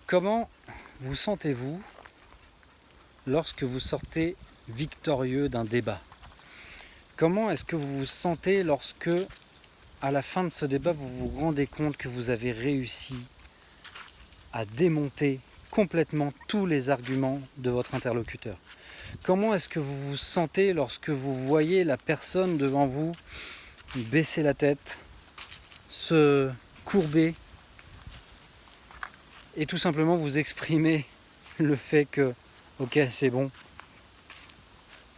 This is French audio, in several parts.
Comment vous sentez-vous lorsque vous sortez victorieux d'un débat? Comment est-ce que vous vous sentez lorsque, à la fin de ce débat, vous vous rendez compte que vous avez réussi à démonter complètement tous les arguments de votre interlocuteur? Comment est-ce que vous vous sentez lorsque vous voyez la personne devant vous baisser la tête, se courber et tout simplement vous exprimer le fait que ok, c'est bon,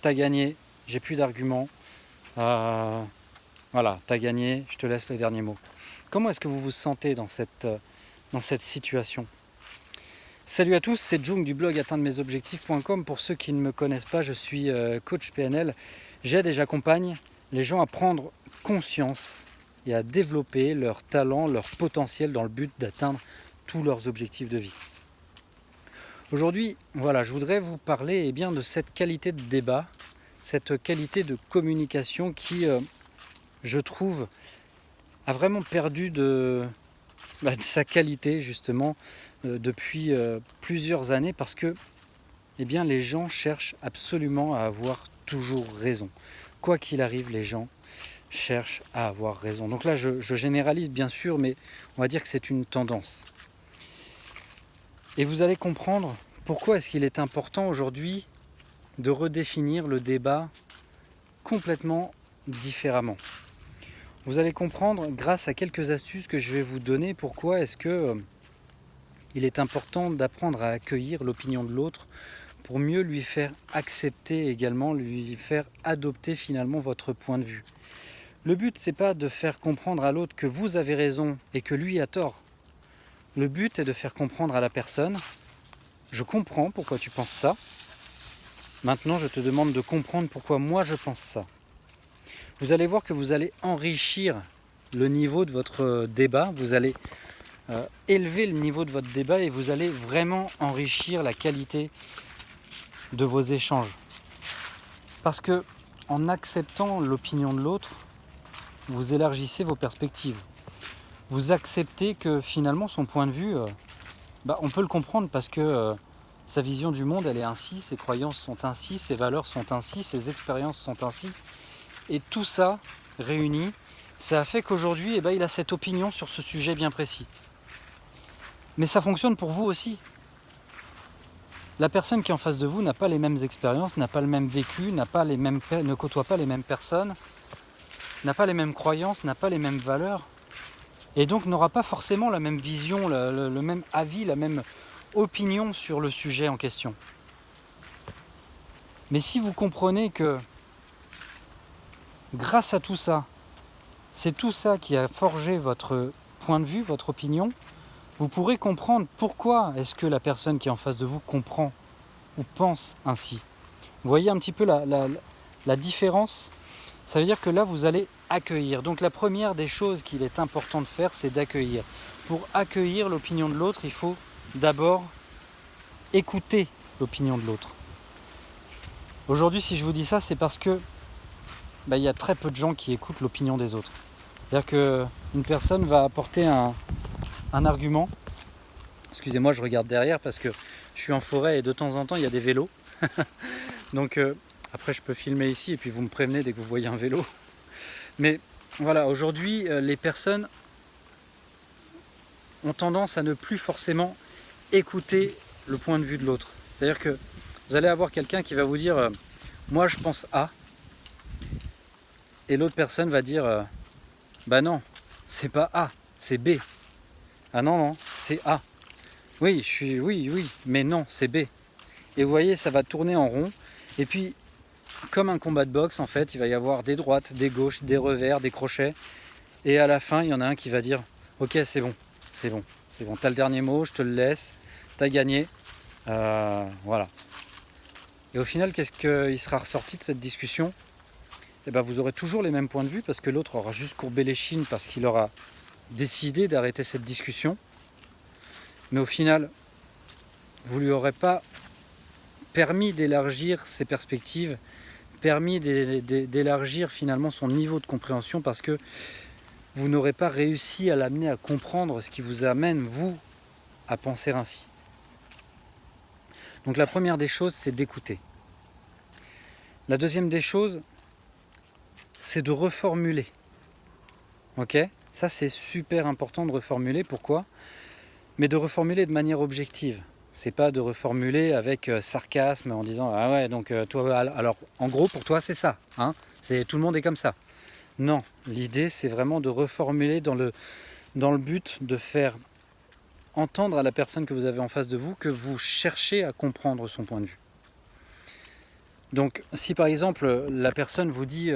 t'as gagné, j'ai plus d'arguments, voilà, t'as gagné, je te laisse le dernier mot. Comment est-ce que vous vous sentez dans cette situation? Salut à tous, c'est Jung du blog atteindremesobjectifs.com. Pour ceux qui ne me connaissent pas, je suis coach PNL. J'aide et j'accompagne les gens à prendre conscience et à développer leur talent, leur potentiel dans le but d'atteindre tous leurs objectifs de vie. Aujourd'hui, voilà, je voudrais vous parler de cette qualité de débat, cette qualité de communication qui, je trouve, a vraiment perdu de sa qualité justement depuis plusieurs années parce que les gens cherchent absolument à avoir toujours raison. Quoi qu'il arrive, les gens cherchent à avoir raison. Donc là, je généralise bien sûr, mais on va dire que c'est une tendance. Et vous allez comprendre pourquoi est-ce qu'il est important aujourd'hui de redéfinir le débat complètement différemment. Vous allez comprendre grâce à quelques astuces que je vais vous donner pourquoi est-ce que il est important d'apprendre à accueillir l'opinion de l'autre pour mieux lui faire accepter également, lui faire adopter finalement votre point de vue. Le but, c'est pas de faire comprendre à l'autre que vous avez raison et que lui a tort. Le but est de faire comprendre à la personne: je comprends pourquoi tu penses ça. Maintenant, je te demande de comprendre pourquoi moi je pense ça. Vous allez voir que vous allez enrichir le niveau de votre débat, vous allez élever le niveau de votre débat et vous allez vraiment enrichir la qualité de vos échanges. Parce que en acceptant l'opinion de l'autre, vous élargissez vos perspectives. Vous acceptez que finalement son point de vue, on peut le comprendre parce que sa vision du monde elle est ainsi, ses croyances sont ainsi, ses valeurs sont ainsi, ses expériences sont ainsi. Et tout ça réuni, ça a fait qu'aujourd'hui il a cette opinion sur ce sujet bien précis. Mais ça fonctionne pour vous aussi. La personne qui est en face de vous n'a pas les mêmes expériences, n'a pas le même vécu, ne côtoie pas les mêmes personnes, n'a pas les mêmes croyances, n'a pas les mêmes valeurs, et donc n'aura pas forcément la même vision, le même avis, la même opinion sur le sujet en question. Mais si vous comprenez que grâce à tout ça, c'est tout ça qui a forgé votre point de vue, votre opinion, vous pourrez comprendre pourquoi est-ce que la personne qui est en face de vous comprend ou pense ainsi. Vous voyez un petit peu la différence? Ça veut dire que là, vous allez accueillir. Donc la première des choses qu'il est important de faire, c'est d'accueillir. Pour accueillir l'opinion de l'autre, il faut d'abord écouter l'opinion de l'autre. Aujourd'hui, si je vous dis ça, c'est parce que il y a très peu de gens qui écoutent l'opinion des autres. C'est-à-dire qu'une personne va apporter un argument. Excusez-moi, je regarde derrière parce que je suis en forêt et de temps en temps il y a des vélos. Donc après je peux filmer ici et puis vous me prévenez dès que vous voyez un vélo. Mais voilà, aujourd'hui les personnes ont tendance à ne plus forcément écouter le point de vue de l'autre. C'est-à-dire que vous allez avoir quelqu'un qui va vous dire moi je pense A, et l'autre personne va dire non, c'est pas A, c'est B. Ah non, c'est A. Oui, oui, mais non, c'est B. Et vous voyez, ça va tourner en rond. Et puis, comme un combat de boxe, en fait, il va y avoir des droites, des gauches, des revers, des crochets. Et à la fin, il y en a un qui va dire ok, c'est bon, t'as le dernier mot, je te le laisse, t'as gagné. Voilà. Et au final, qu'est-ce qu'il sera ressorti de cette discussion? Vous aurez toujours les mêmes points de vue parce que l'autre aura juste courbé les chines parce qu'il aura décidé d'arrêter cette discussion. Mais au final, vous ne lui aurez pas permis d'élargir ses perspectives, permis d'élargir finalement son niveau de compréhension parce que vous n'aurez pas réussi à l'amener à comprendre ce qui vous amène, vous, à penser ainsi. Donc la première des choses, c'est d'écouter. La deuxième des choses, c'est de reformuler. Ok ? Ça, c'est super important de reformuler. Pourquoi ? Mais de reformuler de manière objective. C'est pas de reformuler avec sarcasme en disant ah ouais donc toi alors en gros pour toi c'est ça, hein, c'est tout le monde est comme ça. Non, l'idée c'est vraiment de reformuler dans le but de faire entendre à la personne que vous avez en face de vous que vous cherchez à comprendre son point de vue. Donc si par exemple la personne vous dit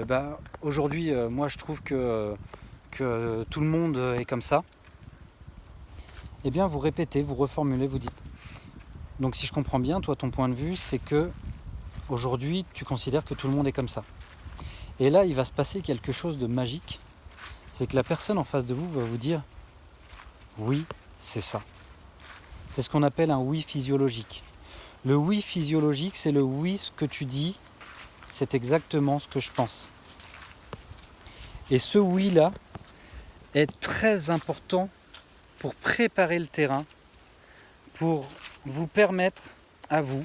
bah, aujourd'hui moi je trouve que tout le monde est comme ça, eh bien vous répétez, vous reformulez, vous dites. Donc si je comprends bien, toi ton point de vue c'est que aujourd'hui tu considères que tout le monde est comme ça. Et là il va se passer quelque chose de magique, c'est que la personne en face de vous va vous dire oui c'est ça. C'est ce qu'on appelle un oui physiologique. Le oui physiologique c'est le oui ce que tu dis, c'est exactement ce que je pense. Et ce oui là est très important pour préparer le terrain, pour vous permettre à vous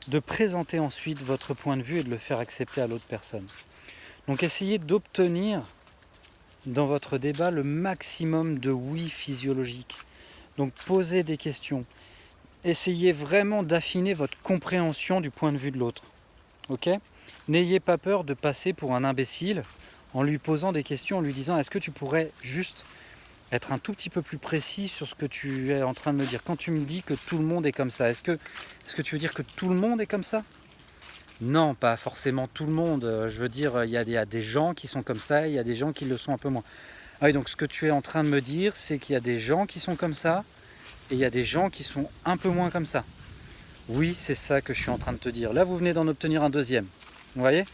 de présenter ensuite votre point de vue et de le faire accepter à l'autre personne. Donc essayez d'obtenir dans votre débat le maximum de oui physiologique. Donc posez des questions. Essayez vraiment d'affiner votre compréhension du point de vue de l'autre. Ok ? N'ayez pas peur de passer pour un imbécile en lui posant des questions, en lui disant est-ce que tu pourrais juste être un tout petit peu plus précis sur ce que tu es en train de me dire. Quand tu me dis que tout le monde est comme ça, est-ce que tu veux dire que tout le monde est comme ça ? Non, pas forcément tout le monde. Je veux dire, il y a des gens qui sont comme ça, il y a des gens qui le sont un peu moins. Ah oui, donc ce que tu es en train de me dire, c'est qu'il y a des gens qui sont comme ça, et il y a des gens qui sont un peu moins comme ça. Oui, c'est ça que je suis en train de te dire. Là, vous venez d'en obtenir un deuxième. Vous voyez ?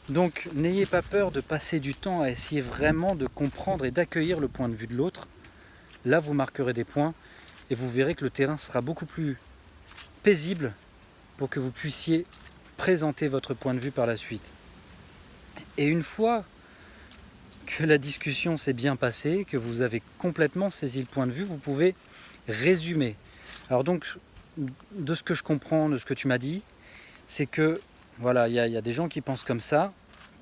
Donc, n'ayez pas peur de passer du temps à essayer vraiment de comprendre et d'accueillir le point de vue de l'autre. Là, vous marquerez des points et vous verrez que le terrain sera beaucoup plus paisible pour que vous puissiez présenter votre point de vue par la suite. Et une fois que la discussion s'est bien passée, que vous avez complètement saisi le point de vue, vous pouvez résumer. Alors donc, de ce que je comprends, de ce que tu m'as dit, c'est que voilà, il y a des gens qui pensent comme ça,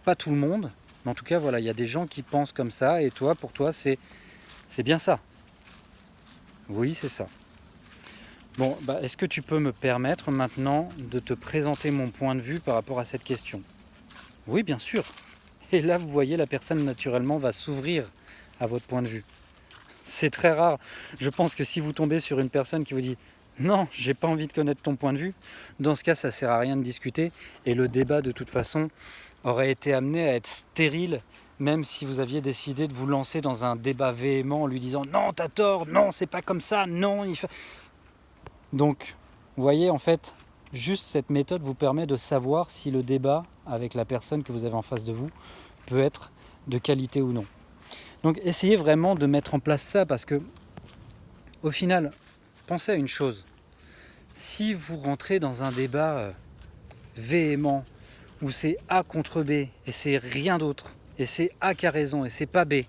pas tout le monde, mais en tout cas voilà, il y a des gens qui pensent comme ça, et toi, pour toi, c'est bien ça. Oui, c'est ça. Bon, bah, est-ce que tu peux me permettre maintenant de te présenter mon point de vue par rapport à cette question ? Oui, bien sûr. Et là, vous voyez, la personne naturellement va s'ouvrir à votre point de vue. C'est très rare. Je pense que si vous tombez sur une personne qui vous dit « Non, j'ai pas envie de connaître ton point de vue », dans ce cas, ça sert à rien de discuter. Et le débat, de toute façon, aurait été amené à être stérile, même si vous aviez décidé de vous lancer dans un débat véhément en lui disant « Non, t'as tort, non, c'est pas comme ça, non, il faut... » Donc, vous voyez, en fait, juste cette méthode vous permet de savoir si le débat avec la personne que vous avez en face de vous peut être de qualité ou non. Donc, essayez vraiment de mettre en place ça parce que, au final, pensez à une chose. Si vous rentrez dans un débat véhément où c'est A contre B et c'est rien d'autre, et c'est A qui a raison et c'est pas B,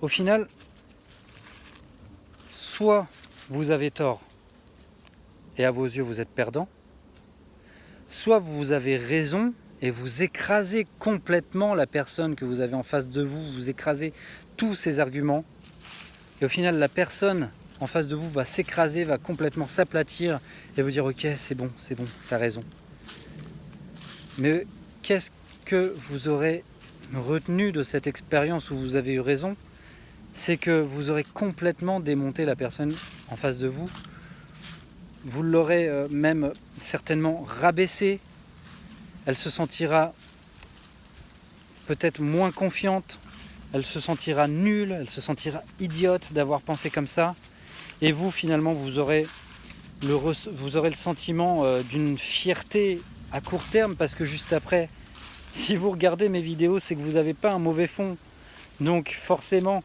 au final, soit vous avez tort et à vos yeux vous êtes perdant, soit vous avez raison et vous écrasez complètement la personne que vous avez en face de vous, vous écrasez tous ses arguments, et au final la personne en face de vous va s'écraser, va complètement s'aplatir et vous dire ok c'est bon, t'as raison. Mais qu'est-ce que vous aurez retenu de cette expérience où vous avez eu raison ? C'est que vous aurez complètement démonté la personne en face de vous. Vous l'aurez même certainement rabaissée. Elle se sentira peut-être moins confiante. Elle se sentira nulle. Elle se sentira idiote d'avoir pensé comme ça. Et vous, finalement, vous aurez le sentiment d'une fierté à court terme parce que juste après, si vous regardez mes vidéos, c'est que vous n'avez pas un mauvais fond. Donc forcément,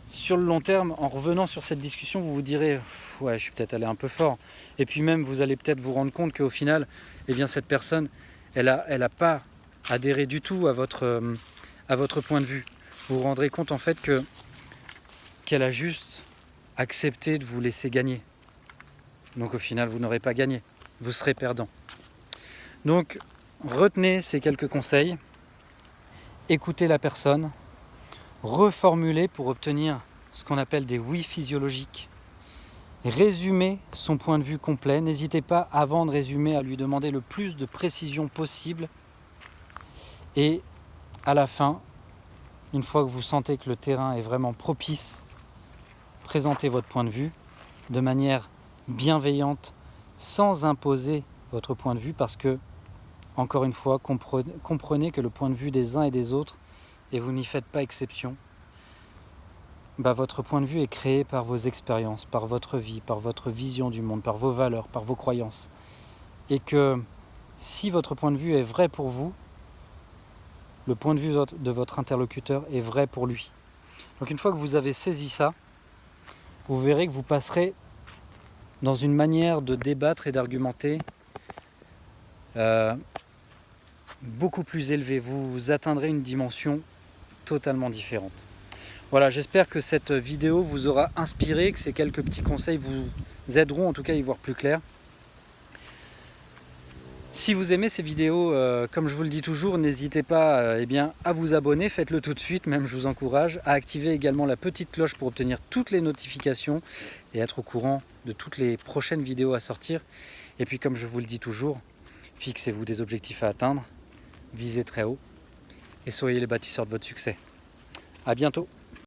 sur le long terme, en revenant sur cette discussion, vous vous direz « Ouais, je suis peut-être allé un peu fort ». Et puis même, vous allez peut-être vous rendre compte qu'au final, eh bien, cette personne, elle a pas adhéré du tout à votre point de vue. Vous vous rendrez compte en fait qu'elle a juste accepter de vous laisser gagner. Donc au final, vous n'aurez pas gagné, vous serez perdant. Donc retenez ces quelques conseils, écoutez la personne, reformulez pour obtenir ce qu'on appelle des oui physiologiques. Résumez son point de vue complet. N'hésitez pas, avant de résumer, à lui demander le plus de précision possible. Et à la fin, une fois que vous sentez que le terrain est vraiment propice, présentez votre point de vue de manière bienveillante, sans imposer votre point de vue, parce que, encore une fois, comprenez que le point de vue des uns et des autres, et vous n'y faites pas exception, votre point de vue est créé par vos expériences, par votre vie, par votre vision du monde, par vos valeurs, par vos croyances. Et que si votre point de vue est vrai pour vous, le point de vue de votre interlocuteur est vrai pour lui. Donc une fois que vous avez saisi ça, vous verrez que vous passerez dans une manière de débattre et d'argumenter beaucoup plus élevée. Vous atteindrez une dimension totalement différente. Voilà, j'espère que cette vidéo vous aura inspiré, que ces quelques petits conseils vous aideront en tout cas à y voir plus clair. Si vous aimez ces vidéos, comme je vous le dis toujours, n'hésitez pas à vous abonner, faites-le tout de suite, même je vous encourage, à activer également la petite cloche pour obtenir toutes les notifications et être au courant de toutes les prochaines vidéos à sortir. Et puis comme je vous le dis toujours, fixez-vous des objectifs à atteindre, visez très haut et soyez les bâtisseurs de votre succès. À bientôt.